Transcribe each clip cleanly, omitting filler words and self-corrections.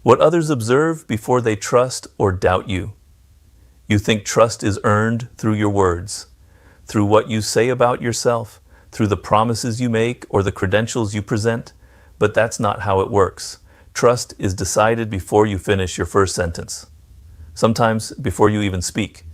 What others observe before they trust or doubt you. You think trust is earned through your words, through what you say about yourself, through the promises you make or the credentials you present, but that's not how it works. Trust is decided before you finish your first sentence. Sometimes before you even speak.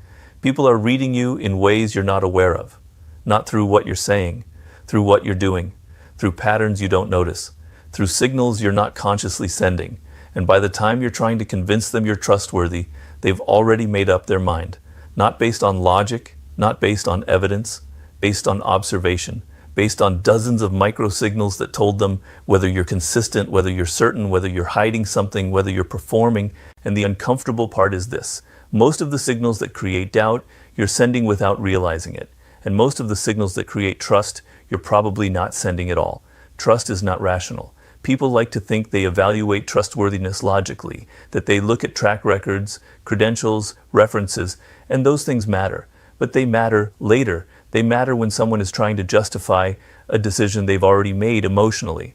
People are reading you in ways you're not aware of, not through what you're saying, through what you're doing, through patterns you don't notice, through signals you're not consciously sending. And by the time you're trying to convince them you're trustworthy, they've already made up their mind, not based on logic, not based on evidence, based on observation, based on dozens of micro signals that told them whether you're consistent, whether you're certain, whether you're hiding something, whether you're performing. And the uncomfortable part is this. Most of the signals that create doubt, you're sending without realizing it. And most of the signals that create trust, you're probably not sending at all. Trust is not rational. People like to think they evaluate trustworthiness logically, that they look at track records, credentials, references, and those things matter. But they matter later. They matter when someone is trying to justify a decision they've already made emotionally.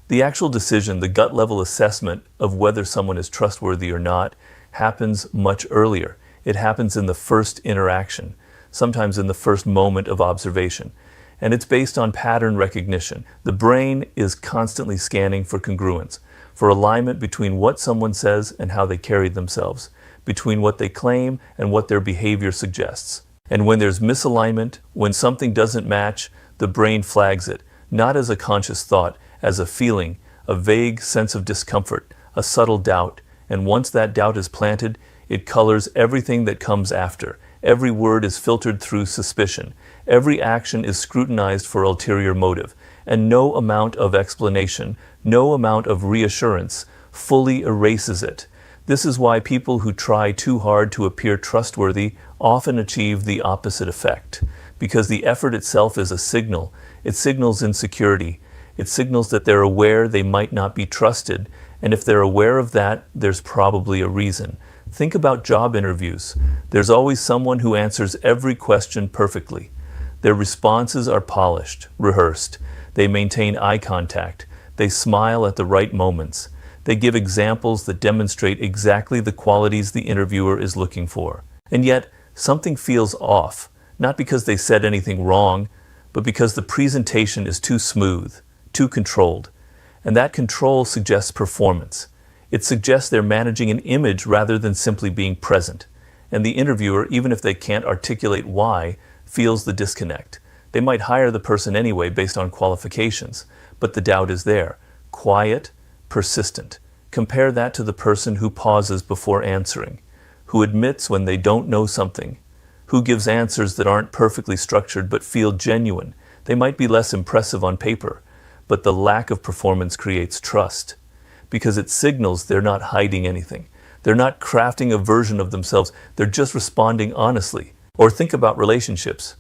The actual decision, the gut-level assessment of whether someone is trustworthy or not, happens much earlier. It happens in the first interaction, sometimes in the first moment of observation. And it's based on pattern recognition. The brain is constantly scanning for congruence, for alignment between what someone says and how they carry themselves, between what they claim and what their behavior suggests. And when there's misalignment, when something doesn't match, the brain flags it, not as a conscious thought, as a feeling, a vague sense of discomfort, a subtle doubt. And once that doubt is planted, it colors everything that comes after. Every word is filtered through suspicion. Every action is scrutinized for ulterior motive. And no amount of explanation, no amount of reassurance fully erases it. This is why people who try too hard to appear trustworthy often achieve the opposite effect. Because the effort itself is a signal. It signals insecurity. It signals that they're aware they might not be trusted. And if they're aware of that, there's probably a reason. Think about job interviews. There's always someone who answers every question perfectly. Their responses are polished, rehearsed. They maintain eye contact. They smile at the right moments. They give examples that demonstrate exactly the qualities the interviewer is looking for. And yet, something feels off, not because they said anything wrong, but because the presentation is too smooth, too controlled. And that control suggests performance. It suggests they're managing an image rather than simply being present. And the interviewer, even if they can't articulate why, feels the disconnect. They might hire the person anyway based on qualifications, but the doubt is there. Quiet, persistent. Compare that to the person who pauses before answering, who admits when they don't know something, who gives answers that aren't perfectly structured but feel genuine. They might be less impressive on paper, but the lack of performance creates trust, because it signals they're not hiding anything. They're not crafting a version of themselves. They're just responding honestly. Or think about relationships.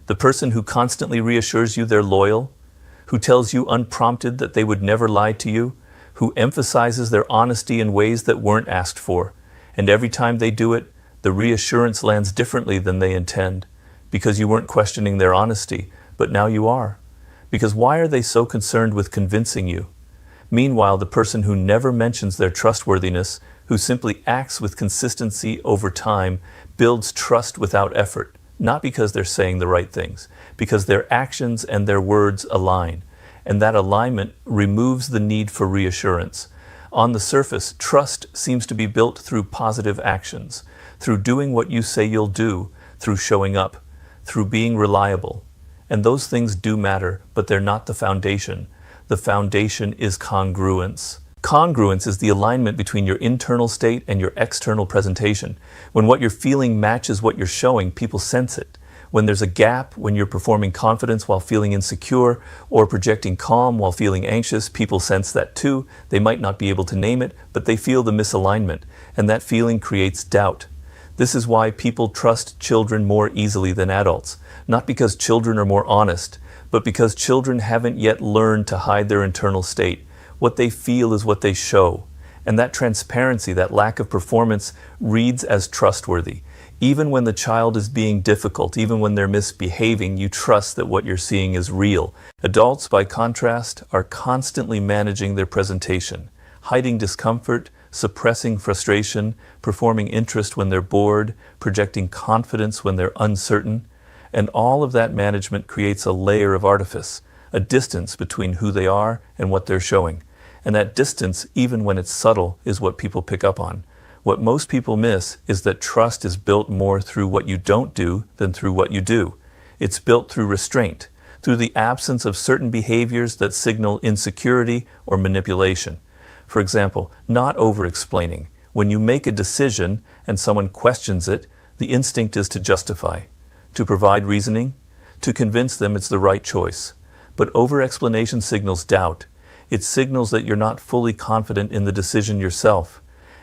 The person who constantly reassures you they're loyal, who tells you unprompted that they would never lie to you, who emphasizes their honesty in ways that weren't asked for. And every time they do it, the reassurance lands differently than they intend, because you weren't questioning their honesty, but now you are. Because why are they so concerned with convincing you? Meanwhile, the person who never mentions their trustworthiness, who simply acts with consistency over time, builds trust without effort, not because they're saying the right things, because their actions and their words align. And that alignment removes the need for reassurance. On the surface, trust seems to be built through positive actions, through doing what you say you'll do, through showing up, through being reliable. And those things do matter, but they're not the foundation. The foundation is congruence. Congruence is the alignment between your internal state and your external presentation. When what you're feeling matches what you're showing, people sense it. When there's a gap, when you're performing confidence while feeling insecure, or projecting calm while feeling anxious, people sense that too. They might not be able to name it, but they feel the misalignment, and that feeling creates doubt. This is why people trust children more easily than adults. Not because children are more honest, but because children haven't yet learned to hide their internal state. What they feel is what they show. And that transparency, that lack of performance, reads as trustworthy. Even when the child is being difficult, even when they're misbehaving, you trust that what you're seeing is real. Adults, by contrast, are constantly managing their presentation, hiding discomfort, suppressing frustration, performing interest when they're bored, projecting confidence when they're uncertain. And all of that management creates a layer of artifice, a distance between who they are and what they're showing. And that distance, even when it's subtle, is what people pick up on. What most people miss is that trust is built more through what you don't do than through what you do. It's built through restraint, through the absence of certain behaviors that signal insecurity or manipulation. For example, not over-explaining. When you make a decision and someone questions it, the instinct is to justify, to provide reasoning, to convince them it's the right choice. But over-explanation signals doubt. It signals that you're not fully confident in the decision yourself.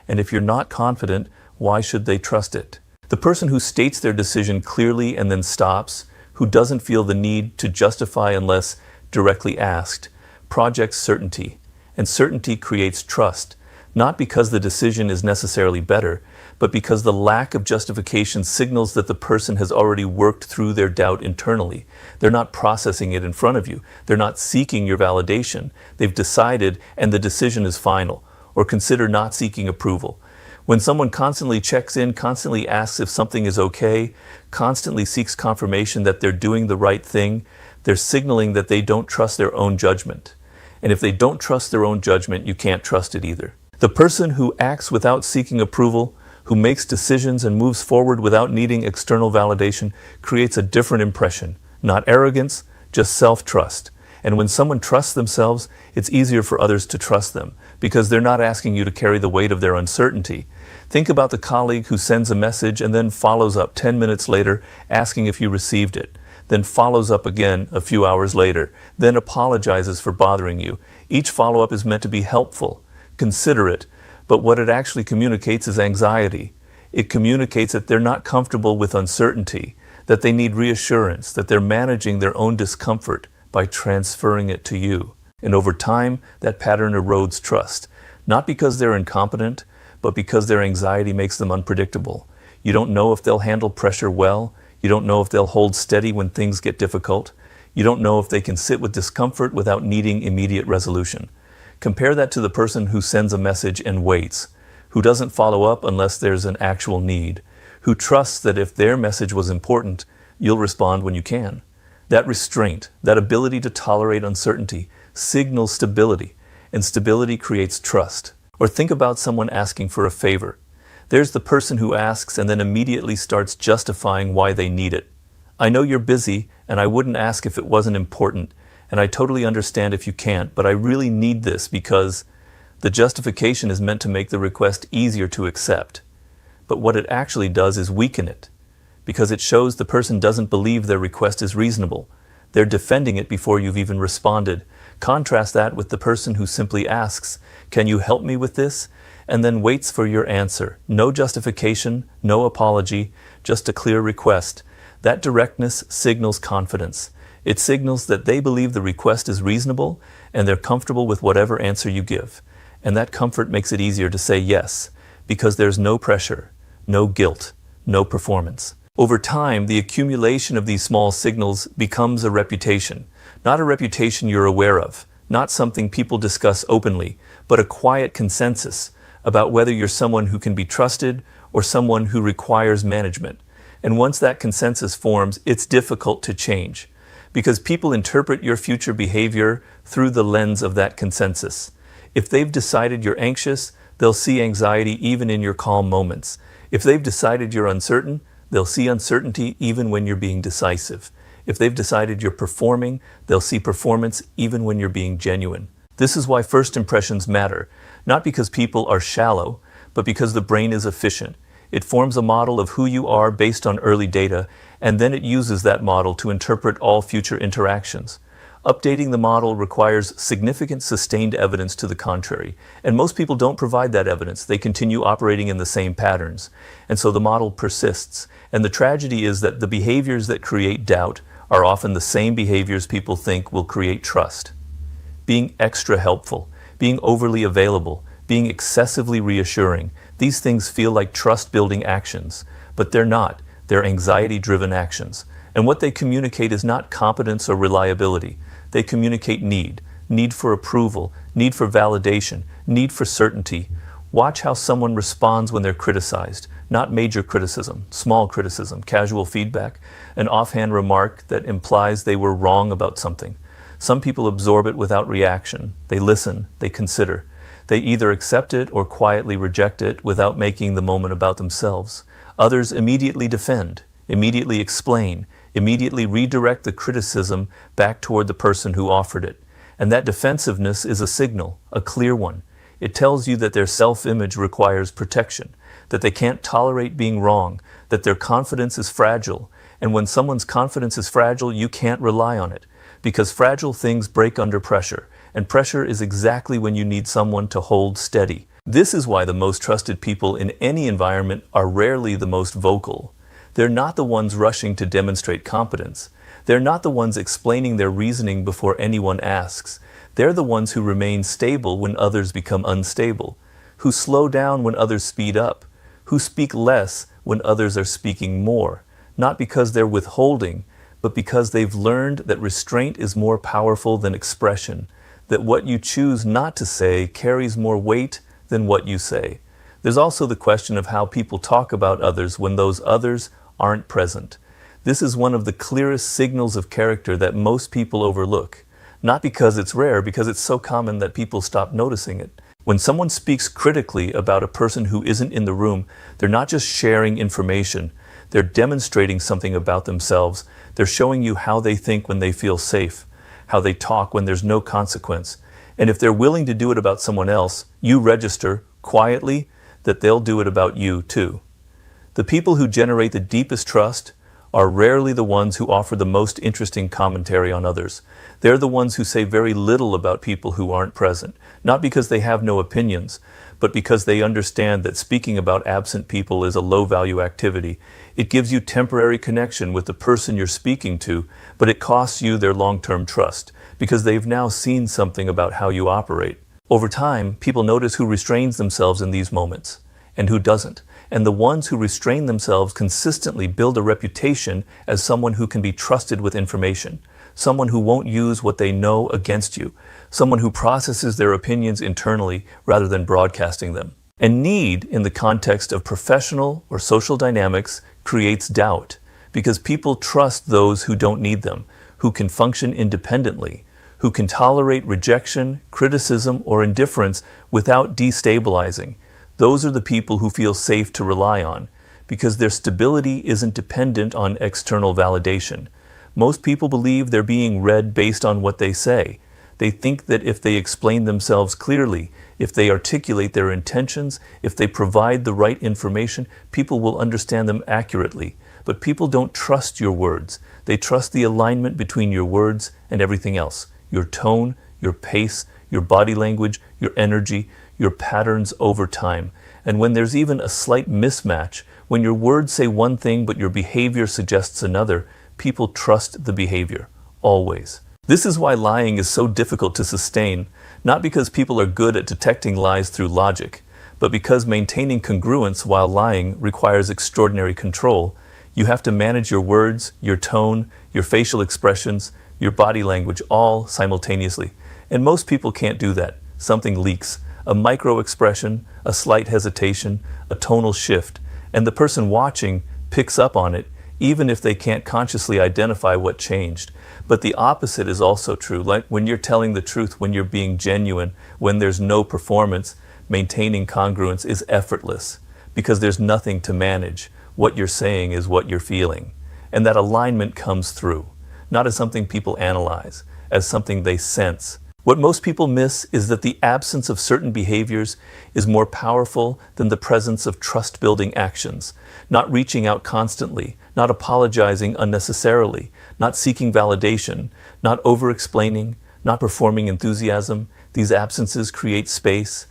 And if you're not confident, why should they trust it? The person who states their decision clearly and then stops, who doesn't feel the need to justify unless directly asked, projects certainty. And certainty creates trust, not because the decision is necessarily better, but because the lack of justification signals that the person has already worked through their doubt internally. They're not processing it in front of you. They're not seeking your validation. They've decided, and the decision is final. Or consider not seeking approval. When someone constantly checks in, constantly asks if something is okay, constantly seeks confirmation that they're doing the right thing, they're signaling that they don't trust their own judgment. And if they don't trust their own judgment, you can't trust it either. The person who acts without seeking approval, who makes decisions and moves forward without needing external validation, creates a different impression. Not arrogance, just self-trust. And when someone trusts themselves, it's easier for others to trust them, because they're not asking you to carry the weight of their uncertainty. Think about the colleague who sends a message and then follows up 10 minutes later asking if you received it, then follows up again a few hours later, then apologizes for bothering you. Each follow-up is meant to be helpful, considerate, but what it actually communicates is anxiety. It communicates that they're not comfortable with uncertainty, that they need reassurance, that they're managing their own discomfort by transferring it to you. And over time, that pattern erodes trust, not because they're incompetent, but because their anxiety makes them unpredictable. You don't know if they'll handle pressure well. You don't know if they'll hold steady when things get difficult. You don't know if they can sit with discomfort without needing immediate resolution. Compare that to the person who sends a message and waits, who doesn't follow up unless there's an actual need, who trusts that if their message was important, you'll respond when you can. That restraint, that ability to tolerate uncertainty, signals stability, and stability creates trust. Or think about someone asking for a favor. There's the person who asks and then immediately starts justifying why they need it. I know you're busy, and I wouldn't ask if it wasn't important, and I totally understand if you can't, but I really need this because the justification is meant to make the request easier to accept. But what it actually does is weaken it, because it shows the person doesn't believe their request is reasonable. They're defending it before you've even responded. Contrast that with the person who simply asks, "Can you help me with this?" and then waits for your answer. No justification, no apology, just a clear request. That directness signals confidence. It signals that they believe the request is reasonable and they're comfortable with whatever answer you give. And that comfort makes it easier to say yes, because there's no pressure, no guilt, no performance. Over time, the accumulation of these small signals becomes a reputation. Not a reputation you're aware of, not something people discuss openly, but a quiet consensus about whether you're someone who can be trusted or someone who requires management. And once that consensus forms, it's difficult to change, because people interpret your future behavior through the lens of that consensus. If they've decided you're anxious, they'll see anxiety even in your calm moments. If they've decided you're uncertain, they'll see uncertainty even when you're being decisive. If they've decided you're performing, they'll see performance even when you're being genuine. This is why first impressions matter, not because people are shallow, but because the brain is efficient. It forms a model of who you are based on early data, and then it uses that model to interpret all future interactions. Updating the model requires significant sustained evidence to the contrary, and most people don't provide that evidence. They continue operating in the same patterns, and so the model persists. And the tragedy is that the behaviors that create doubt are often the same behaviors people think will create trust. Being extra helpful, being overly available, being excessively reassuring, these things feel like trust-building actions, but they're not. They're anxiety-driven actions. And what they communicate is not competence or reliability. They communicate need for approval, need for validation, need for certainty. Watch how someone responds when they're criticized. Not major criticism, small criticism, casual feedback, an offhand remark that implies they were wrong about something. Some people absorb it without reaction. They listen, they consider. They either accept it or quietly reject it without making the moment about themselves. Others immediately defend, immediately explain, immediately redirect the criticism back toward the person who offered it. And that defensiveness is a signal, a clear one. It tells you that their self-image requires protection, that they can't tolerate being wrong, that their confidence is fragile. And when someone's confidence is fragile, you can't rely on it, because fragile things break under pressure, and pressure is exactly when you need someone to hold steady. This is why the most trusted people in any environment are rarely the most vocal. They're not the ones rushing to demonstrate competence. They're not the ones explaining their reasoning before anyone asks. They're the ones who remain stable when others become unstable, who slow down when others speed up, who speak less when others are speaking more, not because they're withholding, but because they've learned that restraint is more powerful than expression, that what you choose not to say carries more weight than what you say. There's also the question of how people talk about others when those others aren't present. This is one of the clearest signals of character that most people overlook. Not because it's rare, because it's so common that people stop noticing it. When someone speaks critically about a person who isn't in the room, they're not just sharing information, they're demonstrating something about themselves. They're showing you how they think when they feel safe, how they talk when there's no consequence. And if they're willing to do it about someone else, you register, quietly, that they'll do it about you too. The people who generate the deepest trust are rarely the ones who offer the most interesting commentary on others. They're the ones who say very little about people who aren't present, not because they have no opinions, but because they understand that speaking about absent people is a low-value activity. It gives you temporary connection with the person you're speaking to, but it costs you their long-term trust, because they've now seen something about how you operate. Over time, people notice who restrains themselves in these moments, and who doesn't. And the ones who restrain themselves consistently build a reputation as someone who can be trusted with information, someone who won't use what they know against you, someone who processes their opinions internally rather than broadcasting them. And need, in the context of professional or social dynamics, creates doubt, because people trust those who don't need them, who can function independently, who can tolerate rejection, criticism, or indifference without destabilizing. Those are the people who feel safe to rely on, because their stability isn't dependent on external validation. Most people believe they're being read based on what they say. They think that if they explain themselves clearly, if they articulate their intentions, if they provide the right information, people will understand them accurately. But people don't trust your words. They trust the alignment between your words and everything else. Your tone, your pace, your body language, your energy, your patterns over time. And when there's even a slight mismatch, when your words say one thing but your behavior suggests another, people trust the behavior, always. This is why lying is so difficult to sustain, not because people are good at detecting lies through logic, but because maintaining congruence while lying requires extraordinary control. You have to manage your words, your tone, your facial expressions, your body language, all simultaneously. And most people can't do that. Something leaks. A micro-expression, a slight hesitation, a tonal shift, and the person watching picks up on it, even if they can't consciously identify what changed. But the opposite is also true. Like when you're telling the truth, when you're being genuine, when there's no performance, maintaining congruence is effortless, because there's nothing to manage. What you're saying is what you're feeling. And that alignment comes through, not as something people analyze, as something they sense. What most people miss is that the absence of certain behaviors is more powerful than the presence of trust-building actions. Not reaching out constantly, not apologizing unnecessarily, not seeking validation, not over-explaining, not performing enthusiasm. These absences create space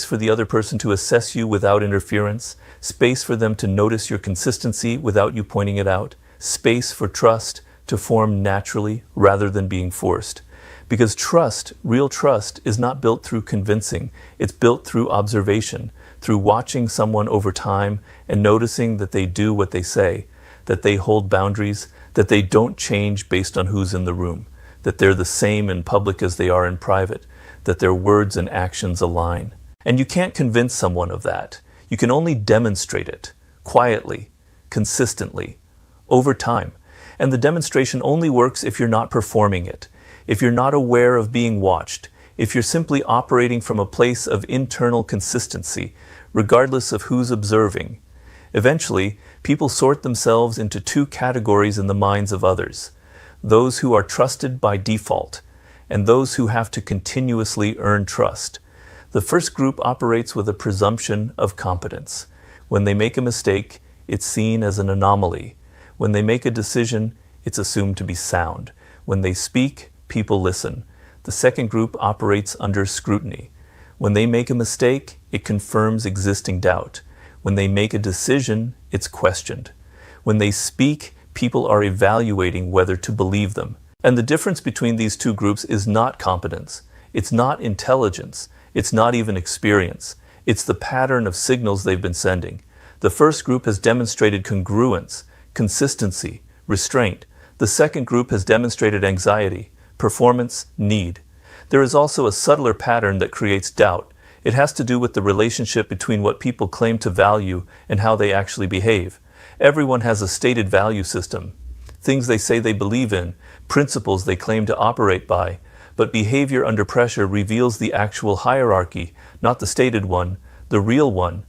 for the other person to assess you without interference, space for them to notice your consistency without you pointing it out, space for trust to form naturally rather than being forced. Because trust, real trust, is not built through convincing. It's built through observation, through watching someone over time and noticing that they do what they say, that they hold boundaries, that they don't change based on who's in the room, that they're the same in public as they are in private, that their words and actions align. And you can't convince someone of that. You can only demonstrate it, quietly, consistently, over time. And the demonstration only works if you're not performing it, if you're not aware of being watched, if you're simply operating from a place of internal consistency, regardless of who's observing. Eventually, people sort themselves into two categories in the minds of others: those who are trusted by default, and those who have to continuously earn trust. The first group operates with a presumption of competence. When they make a mistake, it's seen as an anomaly. When they make a decision, it's assumed to be sound. When they speak, people listen. The second group operates under scrutiny. When they make a mistake, it confirms existing doubt. When they make a decision, it's questioned. When they speak, people are evaluating whether to believe them. And the difference between these two groups is not competence. It's not intelligence. It's not even experience. It's the pattern of signals they've been sending. The first group has demonstrated congruence, consistency, restraint. The second group has demonstrated anxiety, performance, need. There is also a subtler pattern that creates doubt. It has to do with the relationship between what people claim to value and how they actually behave. Everyone has a stated value system, things they say they believe in, principles they claim to operate by. But behavior under pressure reveals the actual hierarchy, not the stated one, the real one.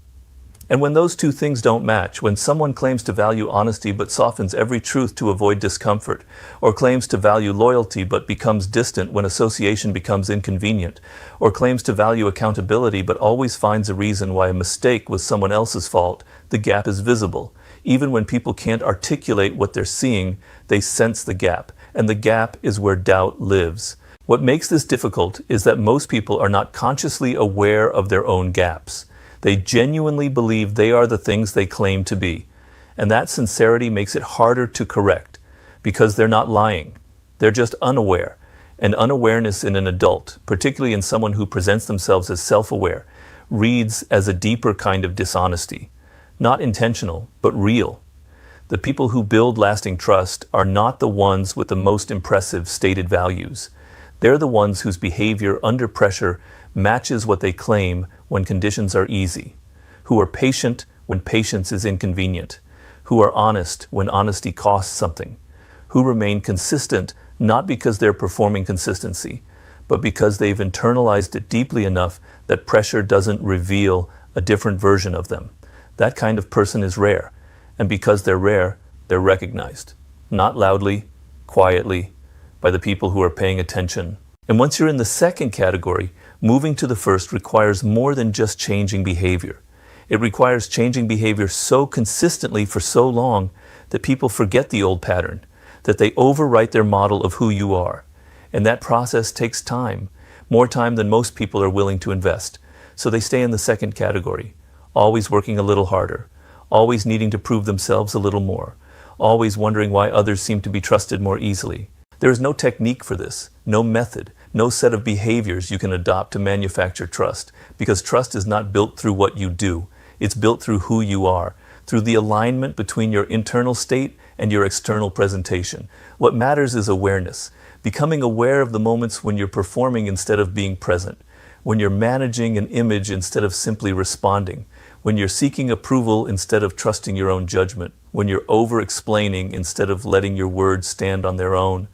And when those two things don't match, when someone claims to value honesty but softens every truth to avoid discomfort, or claims to value loyalty but becomes distant when association becomes inconvenient, or claims to value accountability but always finds a reason why a mistake was someone else's fault, the gap is visible. Even when people can't articulate what they're seeing, they sense the gap, and the gap is where doubt lives. What makes this difficult is that most people are not consciously aware of their own gaps. They genuinely believe they are the things they claim to be. And that sincerity makes it harder to correct, because they're not lying. They're just unaware. And unawareness in an adult, particularly in someone who presents themselves as self-aware, reads as a deeper kind of dishonesty. Not intentional, but real. The people who build lasting trust are not the ones with the most impressive stated values. They're the ones whose behavior under pressure matches what they claim when conditions are easy, who are patient when patience is inconvenient, who are honest when honesty costs something, who remain consistent not because they're performing consistency, but because they've internalized it deeply enough that pressure doesn't reveal a different version of them. That kind of person is rare, and because they're rare, they're recognized, not loudly, quietly, by the people who are paying attention. And once you're in the second category, moving to the first requires more than just changing behavior. It requires changing behavior so consistently for so long that people forget the old pattern, that they overwrite their model of who you are. And that process takes time, more time than most people are willing to invest. So they stay in the second category, always working a little harder, always needing to prove themselves a little more, always wondering why others seem to be trusted more easily. There is no technique for this, no method, no set of behaviors you can adopt to manufacture trust, because trust is not built through what you do. It's built through who you are, through the alignment between your internal state and your external presentation. What matters is awareness, becoming aware of the moments when you're performing instead of being present, when you're managing an image instead of simply responding, when you're seeking approval instead of trusting your own judgment, when you're over-explaining instead of letting your words stand on their own.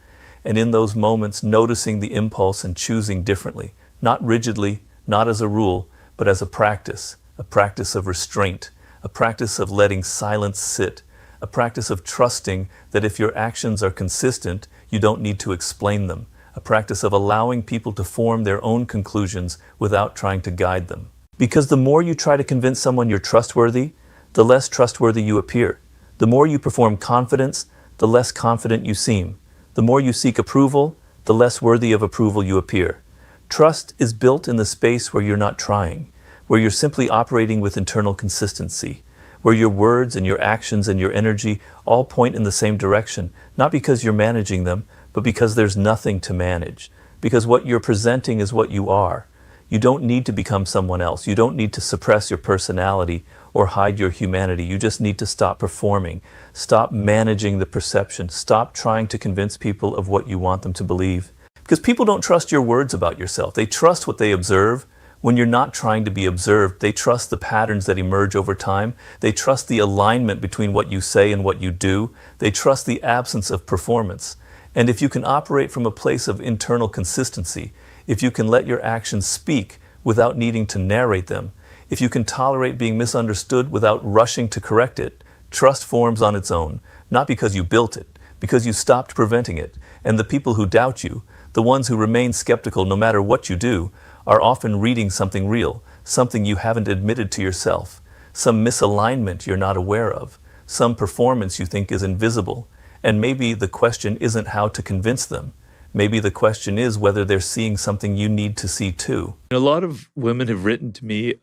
And in those moments, noticing the impulse and choosing differently, not rigidly, not as a rule, but as a practice of restraint, a practice of letting silence sit, a practice of trusting that if your actions are consistent, you don't need to explain them, a practice of allowing people to form their own conclusions without trying to guide them. Because the more you try to convince someone you're trustworthy, the less trustworthy you appear. The more you perform confidence, the less confident you seem. The more you seek approval, the less worthy of approval you appear. Trust is built in the space where you're not trying, where you're simply operating with internal consistency, where your words and your actions and your energy all point in the same direction, not because you're managing them, but because there's nothing to manage. Because what you're presenting is what you are. You don't need to become someone else. You don't need to suppress your personality or hide your humanity. You just need to stop performing, stop managing the perception, stop trying to convince people of what you want them to believe. Because people don't trust your words about yourself. They trust what they observe, When you're not trying to be observed, they trust the patterns that emerge over time. They trust the alignment between what you say and what you do. They trust the absence of performance. And if you can operate from a place of internal consistency, if you can let your actions speak without needing to narrate them, if you can tolerate being misunderstood without rushing to correct it, trust forms on its own, not because you built it, because you stopped preventing it. And the people who doubt you, the ones who remain skeptical no matter what you do, are often reading something real, something you haven't admitted to yourself, some misalignment you're not aware of, some performance you think is invisible. And maybe the question isn't how to convince them. Maybe the question is whether they're seeing something you need to see too. A lot of women have written to me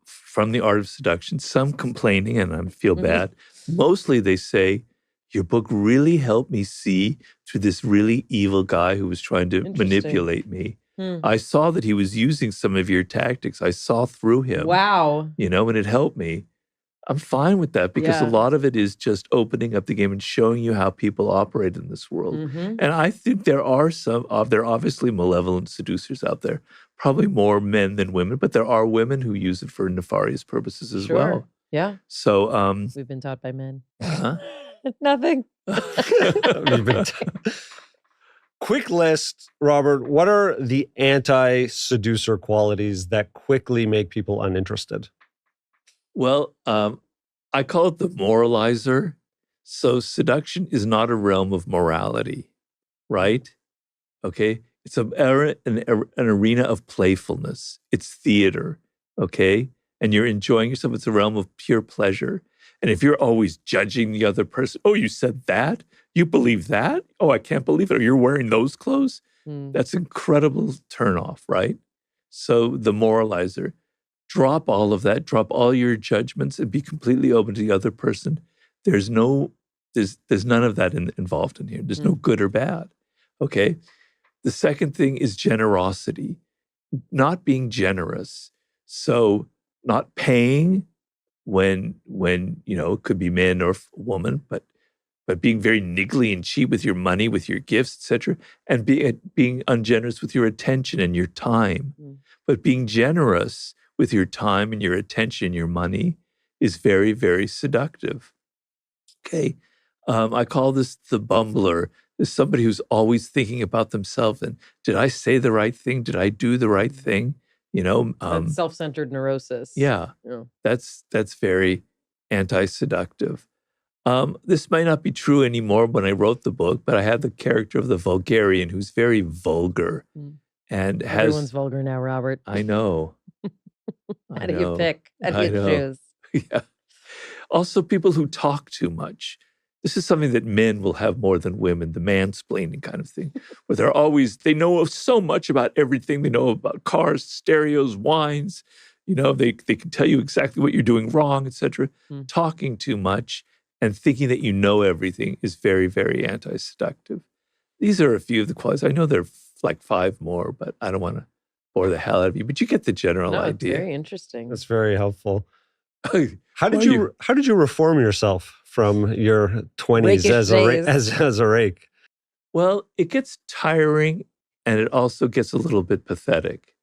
from The Art of Seduction, some complaining, and I feel bad. Mostly they say, your book really helped me see through this really evil guy who was trying to manipulate me. I saw that he was using some of your tactics. I saw through him. Wow. And it helped me. I'm fine with that because a lot of it is just opening up the game and showing you how people operate in this world. And I think there are there are obviously malevolent seducers out there, probably more men than women, but there are women who use it for nefarious purposes as well. Yeah. So, we've been taught by men. huh? Nothing. Quick list, Robert. What are the anti-seducer qualities that quickly make people uninterested? Well, I call it the moralizer. So seduction is not a realm of morality, right? Okay? It's an arena of playfulness. It's theater, okay? And you're enjoying yourself. It's a realm of pure pleasure. And if you're always judging the other person, oh, you said that? You believe that? Oh, I can't believe it. Or you're wearing those clothes? That's incredible turnoff, right? So the moralizer. Drop all of that. Drop all your judgments and be completely open to the other person. There's none of that involved in here. There's no good or bad. Okay. The second thing is generosity, not being generous. So not paying when it could be men or woman, but being very niggly and cheap with your money, with your gifts, etc., and being ungenerous with your attention and your time. But being generous with your time and your attention, your money, is very, very seductive. Okay. I call this the bumbler. There's somebody who's always thinking about themselves and did I say the right thing? Did I do the right thing? That's self-centered neurosis. Yeah. That's very anti-seductive. This might not be true anymore when I wrote the book, but I had the character of the vulgarian who's very vulgar and everyone's vulgar now, Robert. I know. How do you pick? How do you choose? Yeah. Also, people who talk too much. This is something that men will have more than women, the mansplaining kind of thing, where they know so much about everything. They know about cars, stereos, wines. They can tell you exactly what you're doing wrong, etc. Talking too much and thinking that you know everything is very, very anti-seductive. These are a few of the qualities. I know there are like 5 more, but I don't want to bore the hell out of you. But you get the general idea. It's very interesting. That's very helpful. How did you reform yourself from your 20s as a rake? Well, it gets tiring and it also gets a little bit pathetic.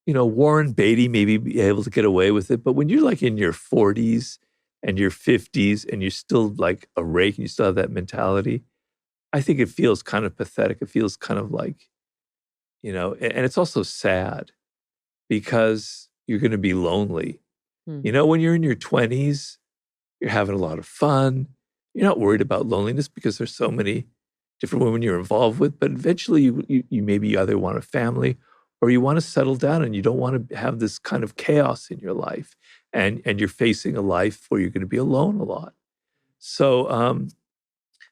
Warren Beatty maybe be able to get away with it, but when you're like in your 40s and your 50s and you're still like a rake and you still have that mentality, I think it feels kind of pathetic. It feels kind of like, and it's also sad because you're going to be lonely. When you're in your 20s, you're having a lot of fun. You're not worried about loneliness because there's so many different women you're involved with, but eventually you maybe either want a family or you want to settle down and you don't want to have this kind of chaos in your life. And you're facing a life where you're going to be alone a lot. So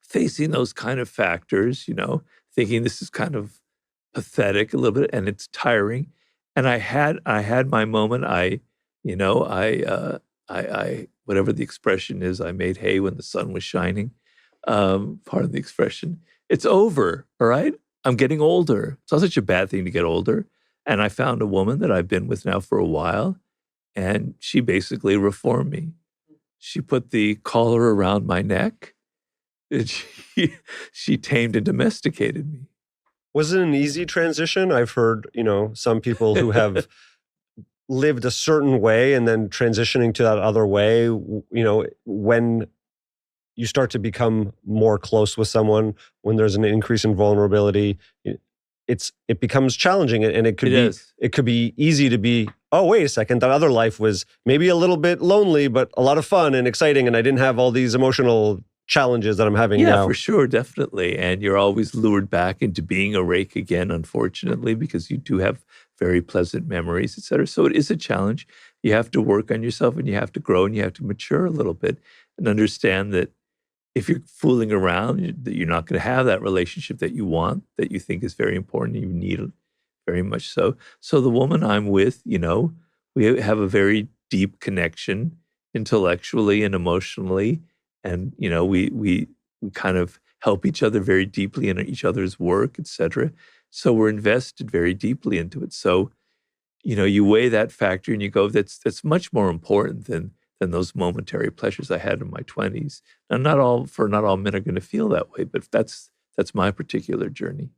facing those kind of factors, thinking this is kind of pathetic a little bit and it's tiring. And I had my moment. I whatever the expression is, I made hay when the sun was shining. Part of the expression. It's over, all right? I'm getting older. It's not such a bad thing to get older. And I found a woman that I've been with now for a while, and she basically reformed me. She put the collar around my neck, and she tamed and domesticated me. Was it an easy transition? I've heard, some people who have lived a certain way and then transitioning to that other way, when you start to become more close with someone, when there's an increase in vulnerability, it becomes challenging, and it could be easy to be, oh, wait a second, that other life was maybe a little bit lonely, but a lot of fun and exciting, and I didn't have all these emotional challenges that I'm having now. Yeah, for sure, definitely. And you're always lured back into being a rake again, unfortunately, because you do have very pleasant memories, et cetera. So it is a challenge. You have to work on yourself, and you have to grow, and you have to mature a little bit and understand that if you're fooling around, you're not going to have that relationship that you want, that you think is very important, you need it very much so. So the woman I'm with, we have a very deep connection intellectually and emotionally. And, we kind of help each other very deeply in each other's work, et cetera. So we're invested very deeply into it. So, you weigh that factor and you go, that's much more important than those momentary pleasures I had in my 20s. Now, not all men are going to feel that way, but that's my particular journey.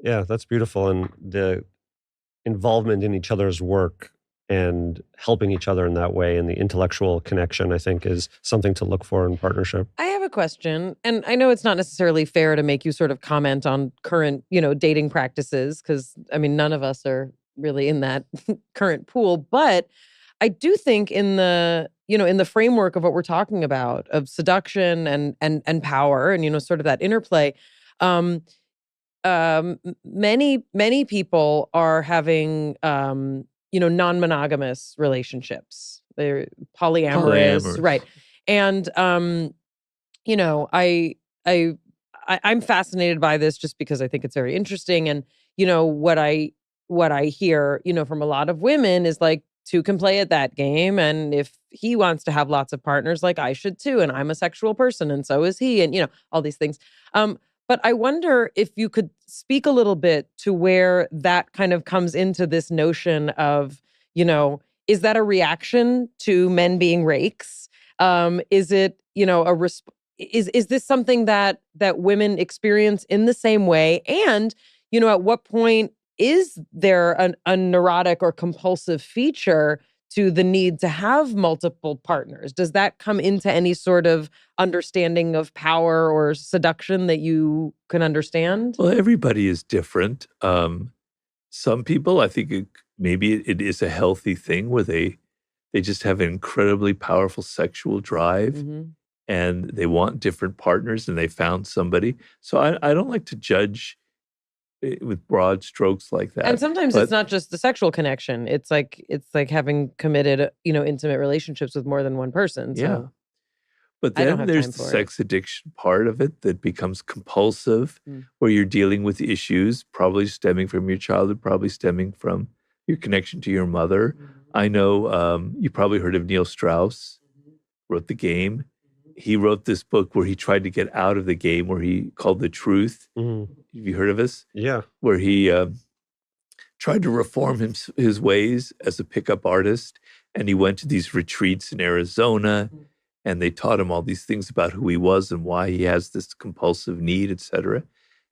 Yeah, that's beautiful. And the involvement in each other's work and helping each other in that way, and the intellectual connection, I think, is something to look for in partnership. I have a question, and I know it's not necessarily fair to make you sort of comment on current, dating practices, because, none of us are really in that current pool. But I do think in the framework of what we're talking about, of seduction and power, and sort of that interplay, many people are having non-monogamous relationships. They're polyamorous, right? And I'm fascinated by this just because I think it's very interesting. And what I hear from a lot of women is like, two can play at that game, and if he wants to have lots of partners, like I should too, and I'm a sexual person, and so is he, and all these things. But I wonder if you could speak a little bit to where that kind of comes into this notion of, is that a reaction to men being rakes? Is it, is this something that women experience in the same way? And, at what point is there a neurotic or compulsive feature to the need to have multiple partners? Does that come into any sort of understanding of power or seduction that you can understand? Well, everybody is different. Some people, I think maybe it is a healthy thing where they just have an incredibly powerful sexual drive, Mm-hmm. and they want different partners, and they found somebody. So I don't like to judge with broad strokes like that. And sometimes it's not just the sexual connection. It's like having committed, intimate relationships with more than one person. So yeah. But then there's the sex addiction part of it that becomes compulsive, where you're dealing with issues probably stemming from your childhood, probably stemming from your connection to your mother. Mm-hmm. I know you probably heard of Neil Strauss, wrote The Game. He wrote this book where he tried to get out of the game, where he called The Truth. Mm-hmm. Have you heard of this? Yeah. Where he tried to reform his ways as a pickup artist. And he went to these retreats in Arizona, and they taught him all these things about who he was and why he has this compulsive need, et cetera.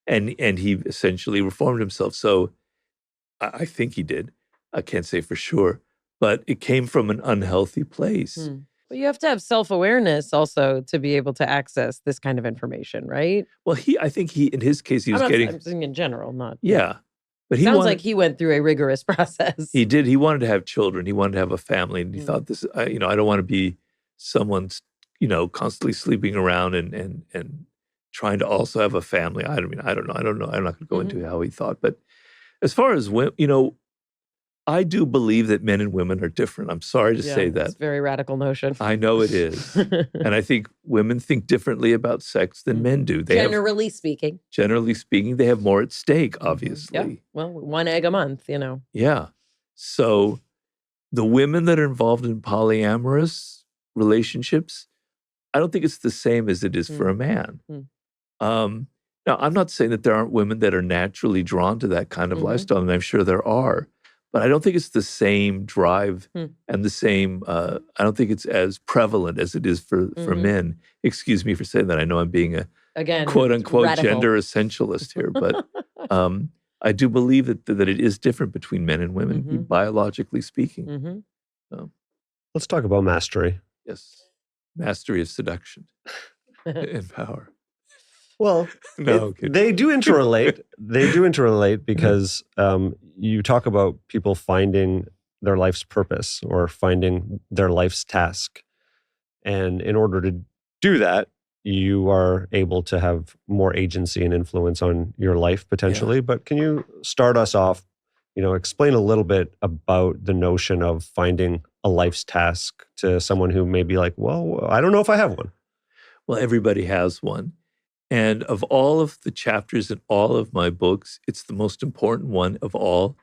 And he essentially reformed himself. So I think he did. I can't say for sure. But it came from an unhealthy place. But you have to have self-awareness also to be able to access this kind of information, right? Well, I think in his case, he was getting... I'm saying in general, not... Yeah. But sounds like he went through a rigorous process. He did. He wanted to have children. He wanted to have a family. And he thought I don't want to be someone's, constantly sleeping around and trying to also have a family. I don't know. I'm not going to go into how he thought. But as far as women, I do believe that men and women are different. I'm sorry to say that. It's a very radical notion. I know it is. And I think women think differently about sex than men do. Generally speaking, they have more at stake, obviously. Yeah. Well, one egg a month, Yeah. So the women that are involved in polyamorous relationships, I don't think it's the same as it is for a man. Now, I'm not saying that there aren't women that are naturally drawn to that kind of lifestyle, and I'm sure there are. But I don't think it's the same drive and the same, I don't think it's as prevalent as it is for men. Excuse me for saying that. I know I'm being a quote unquote gender essentialist here, but I do believe that it is different between men and women, Mhm. biologically speaking. Mm-hmm. Let's talk about mastery. Yes. Mastery of seduction and power. Well, No, kidding. they do interrelate. They do interrelate because you talk about people finding their life's purpose or finding their life's task. And in order to do that, you are able to have more agency and influence on your life potentially. But can you start us off, explain a little bit about the notion of finding a life's task to someone who may be like, well, I don't know if I have one. Well, everybody has one. And of all of the chapters in all of my books, it's the most important one of all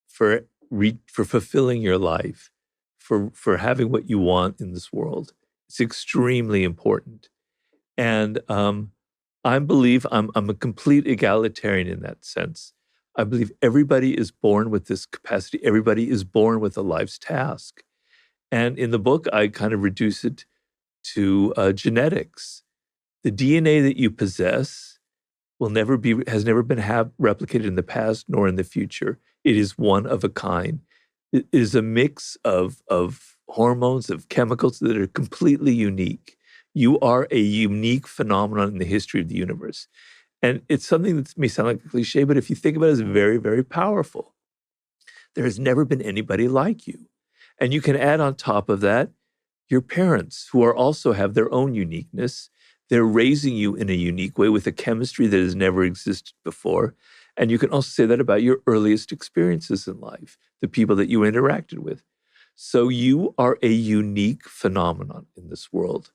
for fulfilling your life, for having what you want in this world. It's extremely important. And I believe I'm a complete egalitarian in that sense. I believe everybody is born with this capacity. Everybody is born with a life's task. And in the book, I kind of reduce it to genetics. The DNA that you possess has never been replicated in the past nor in the future. It is one of a kind. It is a mix of hormones, of chemicals that are completely unique. You are a unique phenomenon in the history of the universe. And it's something that may sound like a cliche, but if you think about it, it's very, very powerful. There has never been anybody like you. And you can add on top of that your parents, who also have their own uniqueness. They're raising you in a unique way with a chemistry that has never existed before. And you can also say that about your earliest experiences in life, the people that you interacted with. So you are a unique phenomenon in this world.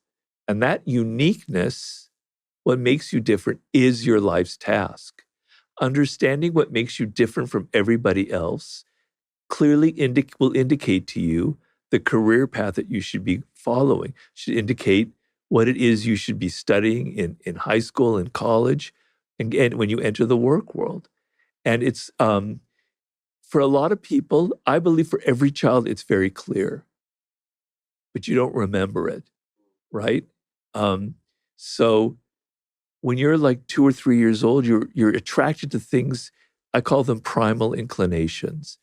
And that uniqueness, what makes you different, is your life's task. Understanding what makes you different from everybody else clearly will indicate to you the career path that you should be following, should indicate what it is you should be studying in high school and college, and when you enter the work world. And it's, for a lot of people, I believe for every child, it's very clear, but you don't remember it, right? So when you're like 2 or 3 years old, you're attracted to things, I call them primal inclinations.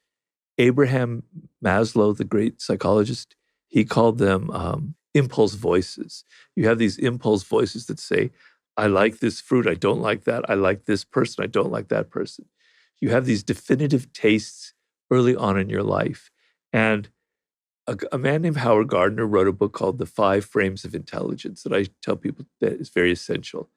Abraham Maslow, the great psychologist, he called them impulse voices. You have these impulse voices that say, I like this fruit, I don't like that. I like this person, I don't like that person. You have these definitive tastes early on in your life. And a man named Howard Gardner wrote a book called The 5 Frames of Intelligence that I tell people that is very essential.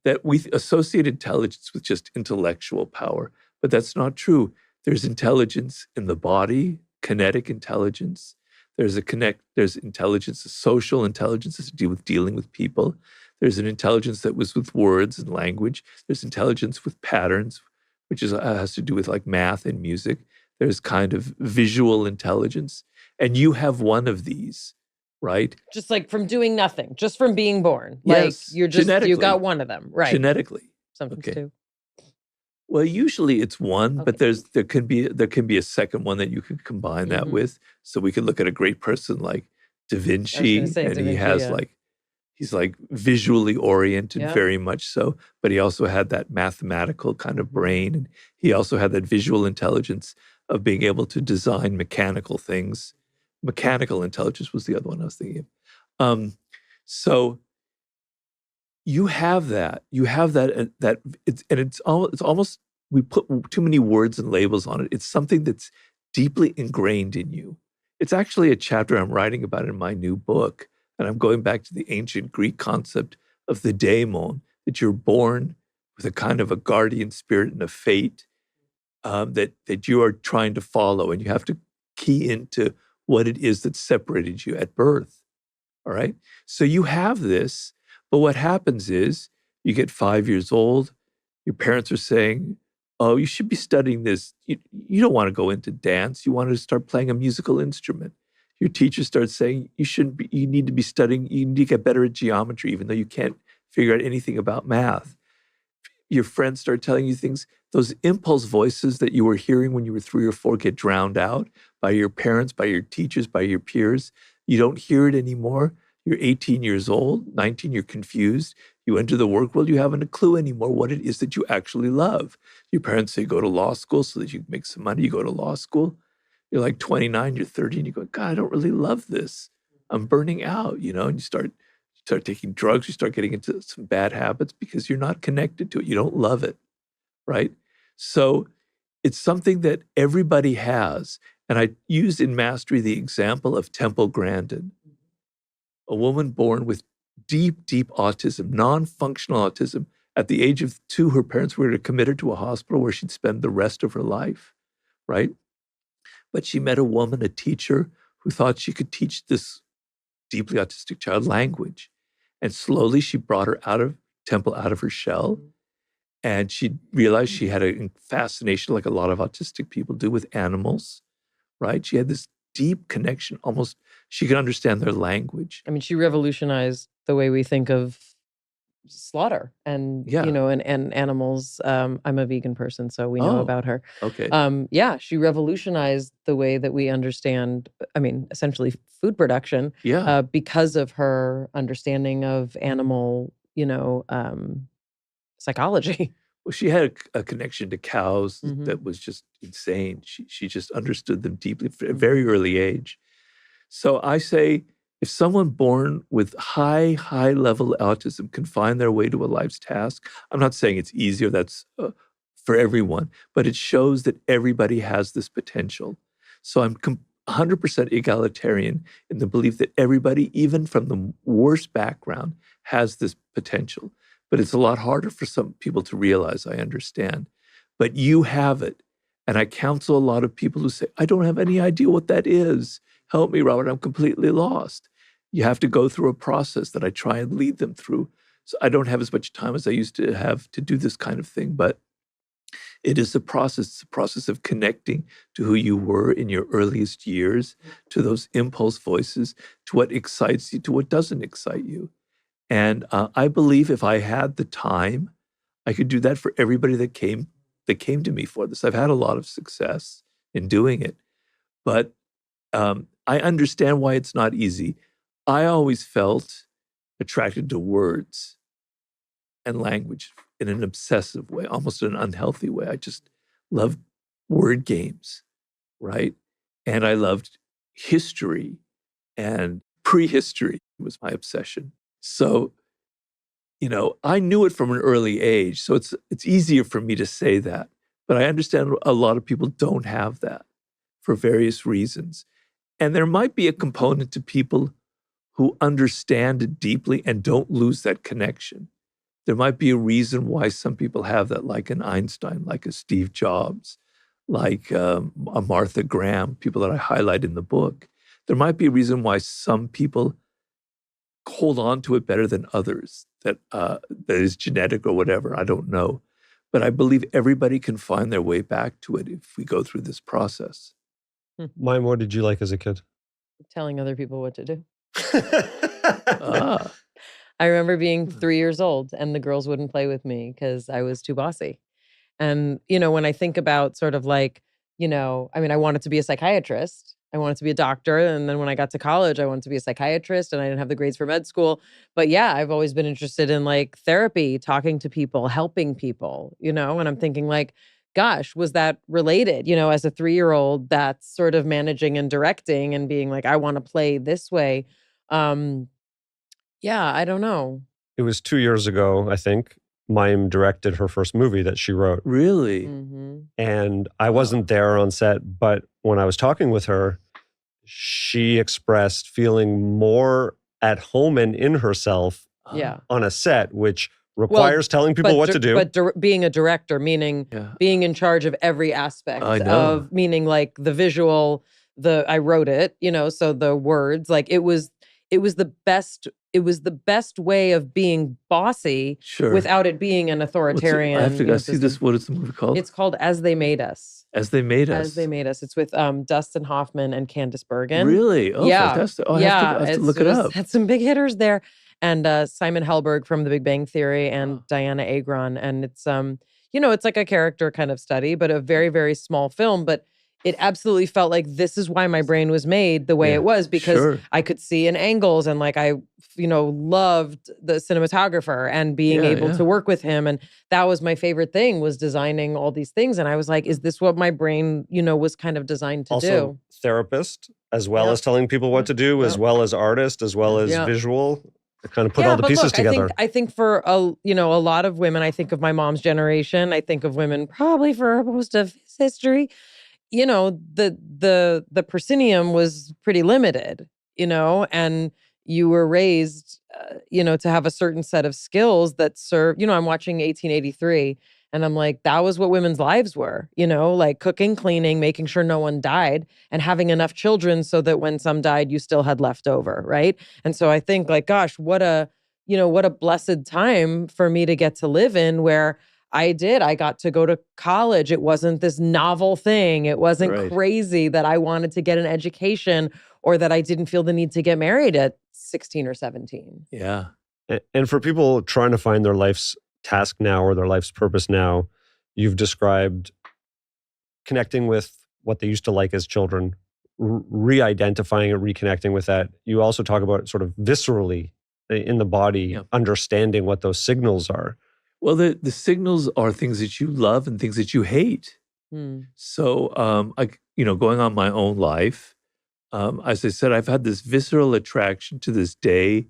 That we associate intelligence with just intellectual power, but that's not true. There's intelligence in the body, kinetic intelligence. There's intelligence, a social intelligence that's to do with dealing with people. There's an intelligence that was with words and language. There's intelligence with patterns, which has to do with like math and music. There's kind of visual intelligence. And you have one of these, right? Just like from doing nothing, just from being born. Yes, Like you genetically. got one of them, right? Genetically. Sometimes Okay. two. Well, usually it's one, Okay. but there can be a second one that you could combine that with. So we could look at a great person like Da Vinci, gonna say, and Da he Vinci, has yeah. he's like visually oriented, Yeah. very much so, but he also had that mathematical kind of brain, and he also had that visual intelligence of being able to design mechanical things. Mechanical intelligence was the other one I was thinking of. So you have that. You have that. It's almost we put too many words and labels on it. It's something that's deeply ingrained in you. It's actually a chapter I'm writing about in my new book, and I'm going back to the ancient Greek concept of the daemon, that you're born with a kind of a guardian spirit and a fate that you are trying to follow, and you have to key into what it is that separated you at birth. All right. So you have this, but what happens is you get 5 years old, your parents are saying, oh, you should be studying this. You don't want to go into dance. You want to start playing a musical instrument. Your teacher starts saying you need to be studying, you need to get better at geometry, even though you can't figure out anything about math. Your friends start telling you things. Those impulse voices that you were hearing when you were 3 or 4 get drowned out by your parents, by your teachers, by your peers. You don't hear it anymore. You're 18 years old, 19, you're confused. You enter the work world, you haven't a clue anymore what it is that you actually love. Your parents say, go to law school so that you can make some money. You go to law school. You're like 29, you're 30, and you go, God, I don't really love this. I'm burning out, and you start taking drugs, you start getting into some bad habits because you're not connected to it. You don't love it, right? So it's something that everybody has. And I used in Mastery the example of Temple Grandin, a woman born with deep, deep autism, non-functional autism. At the age of 2, her parents were to commit her to a hospital where she'd spend the rest of her life, right? But she met a woman, a teacher, who thought she could teach this deeply autistic child language. And slowly she brought her Temple out of her shell. And she realized she had a fascination, like a lot of autistic people do, with animals, right? She had this deep connection, almost she could understand their language. I mean, she revolutionized the way we think of slaughter and, and animals. I'm a vegan person, so we know about her. Okay. She revolutionized the way that we understand, essentially food production. Yeah. Because of her understanding of animal, psychology. Well, she had a connection to cows that was just insane. She just understood them deeply at a very early age. So I say, if someone born with high level autism can find their way to a life's task, I'm not saying it's easy or that's for everyone, but it shows that everybody has this potential. So I'm 100% egalitarian in the belief that everybody, even from the worst background, has this potential. But it's a lot harder for some people to realize, I understand. But you have it. And I counsel a lot of people who say, I don't have any idea what that is. Help me, Robert, I'm completely lost. You have to go through a process that I try and lead them through. So I don't have as much time as I used to have to do this kind of thing, but it is a process. It's a process of connecting to who you were in your earliest years, to those impulse voices, to what excites you, to what doesn't excite you. And I believe if I had the time, I could do that for everybody that came to me for this. I've had a lot of success in doing it, but I understand why it's not easy. I always felt attracted to words and language in an obsessive way, almost an unhealthy way. I just loved word games, right? And I loved history, and prehistory was my obsession. So, I knew it from an early age, so it's easier for me to say that. But I understand a lot of people don't have that for various reasons. And there might be a component to people who understand it deeply and don't lose that connection. There might be a reason why some people have that, like an Einstein, like a Steve Jobs, like a Martha Graham, people that I highlight in the book. There might be a reason why some people hold on to it better than others, that is genetic or whatever, I don't know. But I believe everybody can find their way back to it if we go through this process. Mime, what did you like as a kid? Telling other people what to do. Ah. I remember being 3 years old and the girls wouldn't play with me because I was too bossy. And, when I think about sort of like, I wanted to be a psychiatrist. I wanted to be a doctor. And then when I got to college, I wanted to be a psychiatrist and I didn't have the grades for med school. But yeah, I've always been interested in like therapy, talking to people, helping people, and I'm thinking like, gosh, was that related? As a 3-year-old, that's sort of managing and directing and being like, I want to play this way. I don't know. It was 2 years ago, I think. Mime directed her first movie that she wrote. Really? Mm-hmm. And I wasn't there on set, but when I was talking with her, she expressed feeling more at home and in herself on a set, which requires telling people what to do. But being a director, meaning being in charge of every aspect of, meaning like the visual, I wrote it, so the words, like it was the best way of being bossy without it being an authoritarian. I see this. What is the movie called? It's called As They Made Us. As They Made Us. As They Made Us. It's with Dustin Hoffman and Candice Bergen. Really? Oh, fantastic. Oh, I have to look it up. Had some big hitters there. And Simon Helberg from The Big Bang Theory and Diana Agron. And it's, it's like a character kind of study, but a very, very small film. But it absolutely felt like this is why my brain was made the way Yeah, it was, because sure. I could see in angles, and like I, loved the cinematographer and being Yeah, able yeah. to work with him. And that was my favorite thing, was designing all these things. And I was like, is this what my brain, was kind of designed to Also, do? therapist, as well Yep. as telling people what to do, as Yep. well as artist, as well as Yep. visual. It kind of put all the but pieces look, together. I think for a lot of women, I think of my mom's generation, I think of women probably for most of his history, the proscenium was pretty limited, and you were raised, to have a certain set of skills that serve, I'm watching 1883, and I'm like, that was what women's lives were, like cooking, cleaning, making sure no one died, and having enough children so that when some died, you still had leftover, right? And so I think, like, gosh, what a blessed time for me to get to live in, where I got to go to college. It wasn't this novel thing. It wasn't Right. crazy that I wanted to get an education, or that I didn't feel the need to get married at 16 or 17. Yeah. And for people trying to find their life's task now or their life's purpose now, you've described connecting with what they used to like as children, re-identifying and reconnecting with that. You also talk about sort of viscerally in the body, Yeah. understanding what those signals are. Well, the signals are things that you love and things that you hate. So, going on my own life, as I said, I've had this visceral attraction to this day.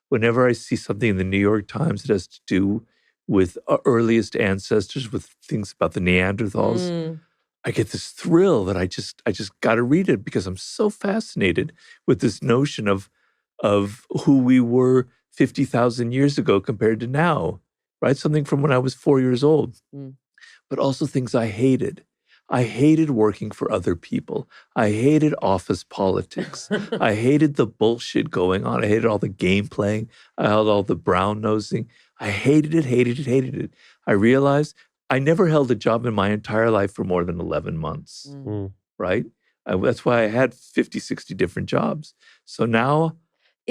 Whenever I see something in the New York Times that has to do with earliest ancestors, with things about the Neanderthals, I get this thrill that I just got to read it, because I'm so fascinated with this notion of who we were 50,000 years ago compared to now, right? Something from when I was 4 years old, but also things I hated. I hated working for other people. I hated office politics. I hated the bullshit going on. I hated all the game playing. I hated all the brown nosing. I hated it. I realized I never held a job in my entire life for more than 11 months, right? That's why I had 50, 60 different jobs. So now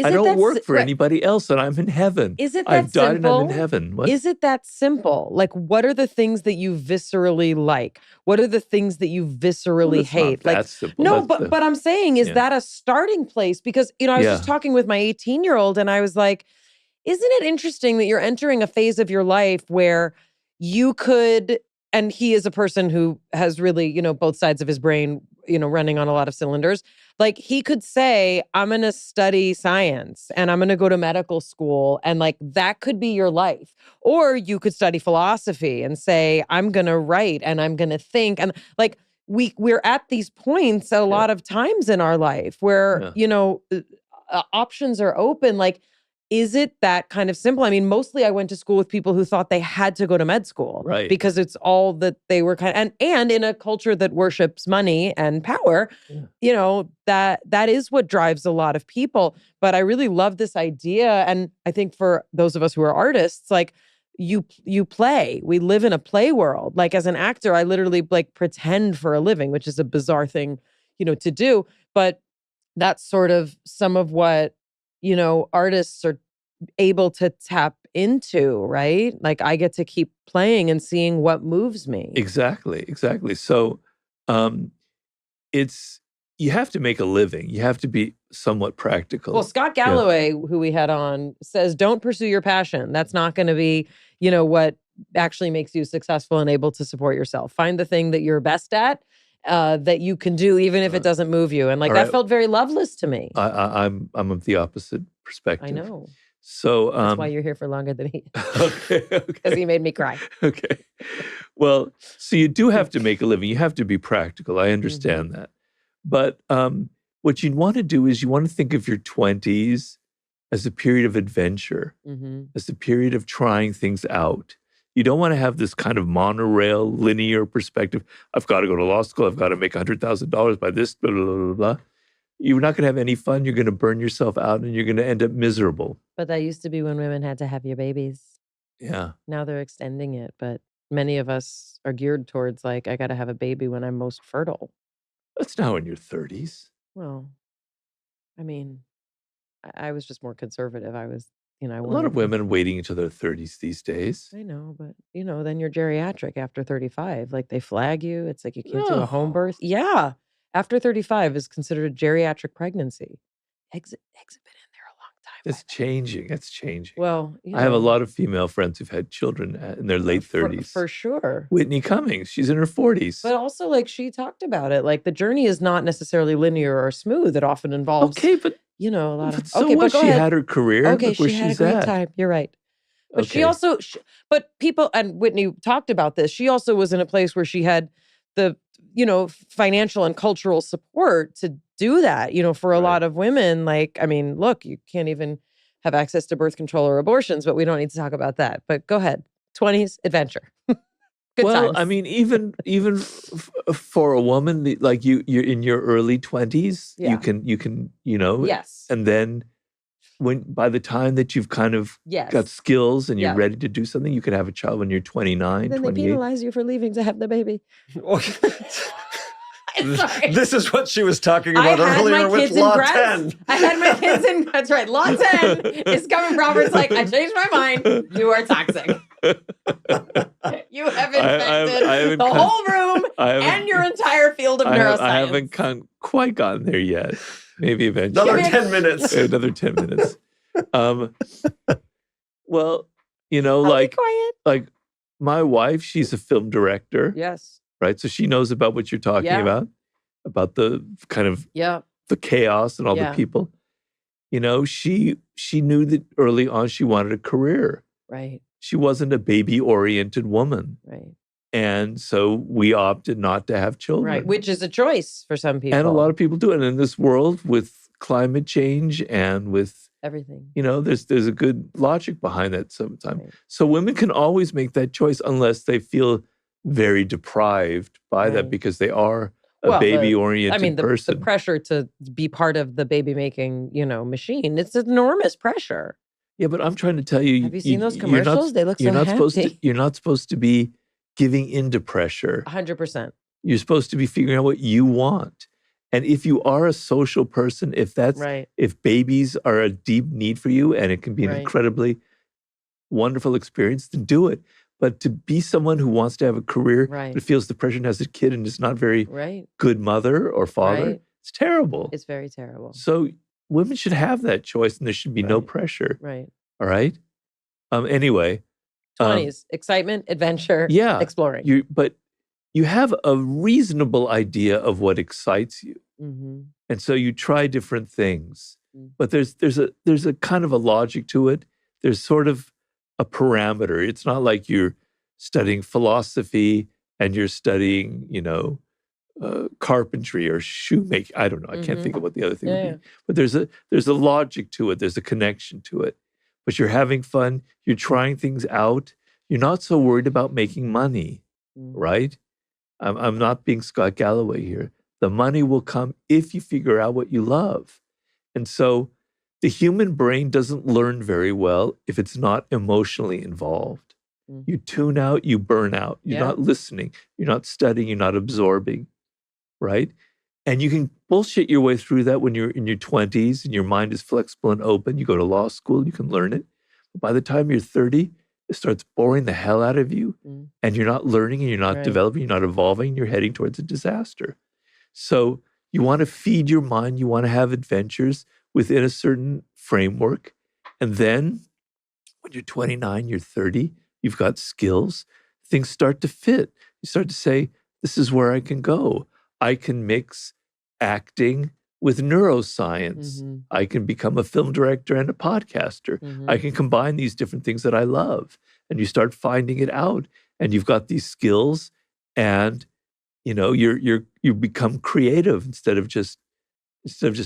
I don't work for anybody else, and I'm in heaven. Is it that I've died simple? and I'm in heaven. What? Is it that simple? Like, what are the things that you viscerally like? What are the things that you viscerally It's hate? not that Like, simple. no, That's but I'm saying, is yeah. that a starting place? Because, I was just Yeah. talking with my 18-year-old, and I was like, isn't it interesting that you're entering a phase of your life where you could, and he is a person who has really, both sides of his brain, running on a lot of cylinders. Like, he could say, I'm going to study science and I'm going to go to medical school, and like that could be your life. Or you could study philosophy and say, I'm going to write and I'm going to think. And like, we're at these points a lot of times in our life where, options are open. Like, is it that kind of simple? I mean, mostly I went to school with people who thought they had to go to med school, Right? Because it's all that they were and in a culture that worships money and power, that is what drives a lot of people. But I really love this idea, and I think for those of us who are artists, like you play. We live in a play world. Like, as an actor, I literally like pretend for a living, which is a bizarre thing, to do. But that's sort of some of what artists are able to tap into, right? Like, I get to keep playing and seeing what moves me. Exactly. So, you have to make a living. You have to be somewhat practical. Well, Scott Galloway, who we had on, says, don't pursue your passion. That's not going to be, what actually makes you successful and able to support yourself. Find the thing that you're best at, that you can do, even if it doesn't move you. And like, that felt very loveless to me. I'm of the opposite perspective. I know. So that's why you're here for longer than he is. Okay. Because he made me cry. Okay. Well, so you do have to make a living. You have to be practical. I understand that. But what you want to do is you want to think of your 20s as a period of adventure, as a period of trying things out. You don't want to have this kind of monorail, linear perspective. I've got to go to law school. I've got to make $100,000 by this, blah, blah, blah, blah. You're not going to have any fun. You're going to burn yourself out and you're going to end up miserable. But that used to be when women had to have your babies. Yeah. Now they're extending it. But many of us are geared towards like, I got to have a baby when I'm most fertile. That's now in your 30s. Well, I mean, I was just more conservative. I was, I A lot wanted of women waiting until their 30s these days. I know, but then you're geriatric after 35. Like they flag you. It's like you can't do a home No. birth. Yeah. After 35 is considered a geriatric pregnancy. Exit been in there a long time. It's changing. It's changing. Well, I have a lot of female friends who've had children in their late 30s. For sure. Whitney Cummings, she's in her 40s. But also, like, she talked about it. Like, the journey is not necessarily linear or smooth. It often involves, okay, but a lot of. but so Okay, what? but go She ahead. had her career. Okay, Look where she had a she's great at. time. You're right. But she Okay. also, but people, and Whitney talked about this, she also was in a place where she had the, financial and cultural support to do that, for a Right. lot of women. Like, I mean, look, you can't even have access to birth control or abortions, but we don't need to talk about that. But go ahead. 20s adventure. Good Well, times. I mean, even for a woman, like you're in your early 20s, Yeah. you can, Yes. and then by the time that you've kind of Yes. got skills and you're Yeah. ready to do something, you can have a child when you're 29, Then they 28. penalize you for leaving to have the baby. Sorry. This is what she was talking I about had earlier my with kids in Law grad. 10. I had my kids in. That's right. Law 10 is coming. Robert's like, I changed my mind. You are toxic. You have infected the whole room and your entire field of neuroscience. I haven't quite gotten there yet. Maybe eventually. Another 10 minutes. Another 10 minutes. Well, I'll be quiet. like my wife, she's a film director. Yes. Right? So she knows about what you're talking about the kind of the chaos and all the people. She knew that early on she wanted a career. Right. She wasn't a baby-oriented woman. Right. And so we opted not to have children. Right. Which is a choice for some people. And a lot of people do it. And in this world with climate change and with everything, there's a good logic behind that sometimes. Right. So women can always make that choice unless they feel very deprived by that because they are a baby-oriented person. The pressure to be part of the baby-making, machine, it's enormous pressure. Yeah, but I'm trying to tell you. Have you seen those commercials? They look so happy. You're not supposed to be giving into pressure. 100%. You're supposed to be figuring out what you want. And if you are a social person, if babies are a deep need for you and it can be an incredibly wonderful experience, then do it. But to be someone who wants to have a career, but feels the pressure and has a kid and is not very good mother or father, it's terrible. It's very terrible. So women should have that choice and there should be no pressure. Right. All right? Anyway. 20s, excitement, adventure, exploring. But you have a reasonable idea of what excites you. Mm-hmm. And so you try different things. But there's a kind of a logic to it. There's sort of a parameter. It's not like you're studying philosophy and you're studying, carpentry or shoemaking. I don't know. I can't think of what the other thing would be. But there's a logic to it. There's a connection to it. But you're having fun. You're trying things out. You're not so worried about making money, right? I'm not being Scott Galloway here. The money will come if you figure out what you love. And so the human brain doesn't learn very well if it's not emotionally involved. You tune out, you burn out. You're not listening. You're not studying. You're not absorbing, right? And you can bullshit your way through that when you're in your 20s and your mind is flexible and open. You go to law school, you can learn it. But by the time you're 30, it starts boring the hell out of you and you're not learning and you're not developing, you're not evolving, you're heading towards a disaster. So you want to feed your mind, you want to have adventures within a certain framework. And then when you're 29, you're 30, you've got skills, things start to fit. You start to say, this is where I can go. I can mix acting with neuroscience. I can become a film director and a podcaster. I can combine these different things that I love. And you start finding it out. And you've got these skills and you become creative instead of just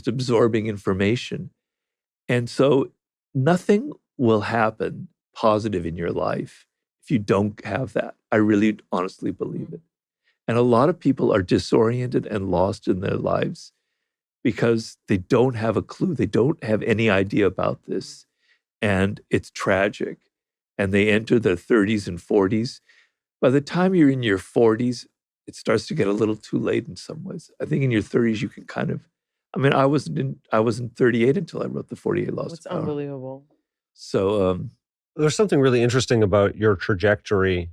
absorbing information. And so nothing will happen positive in your life if you don't have that. I really honestly believe it. And a lot of people are disoriented and lost in their lives because they don't have a clue. They don't have any idea about this. And it's tragic. And they enter their 30s and 40s. By the time you're in your 40s, it starts to get a little too late in some ways. I think in your 30s, you can kind of, I wasn't 38 until I wrote the 48 Laws of Power. Unbelievable. So, There's something really interesting about your trajectory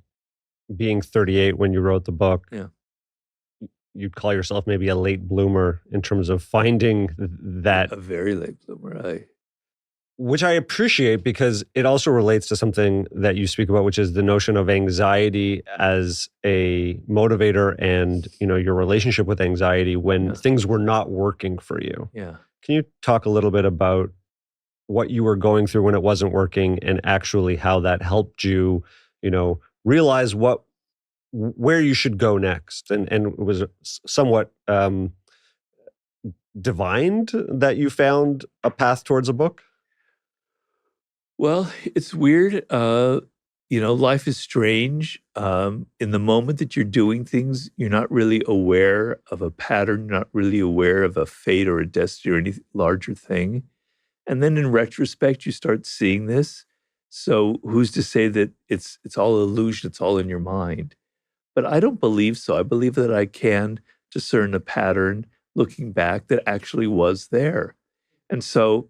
being 38 when you wrote the book. Yeah. You'd call yourself maybe a late bloomer in terms of finding that, a very late bloomer. which I appreciate because it also relates to something that you speak about, which is the notion of anxiety as a motivator and, your relationship with anxiety when Yeah. things were not working for you. Yeah. Can you talk a little bit about what you were going through when it wasn't working and actually how that helped you, realize where you should go next? And it was somewhat divined that you found a path towards a book? Well, it's weird. Life is strange. In the moment that you're doing things, you're not really aware of a pattern, not really aware of a fate or a destiny or any larger thing. And then in retrospect, you start seeing this. So who's to say that it's all illusion, it's all in your mind? But I don't believe so. I believe that I can discern a pattern looking back that actually was there. And so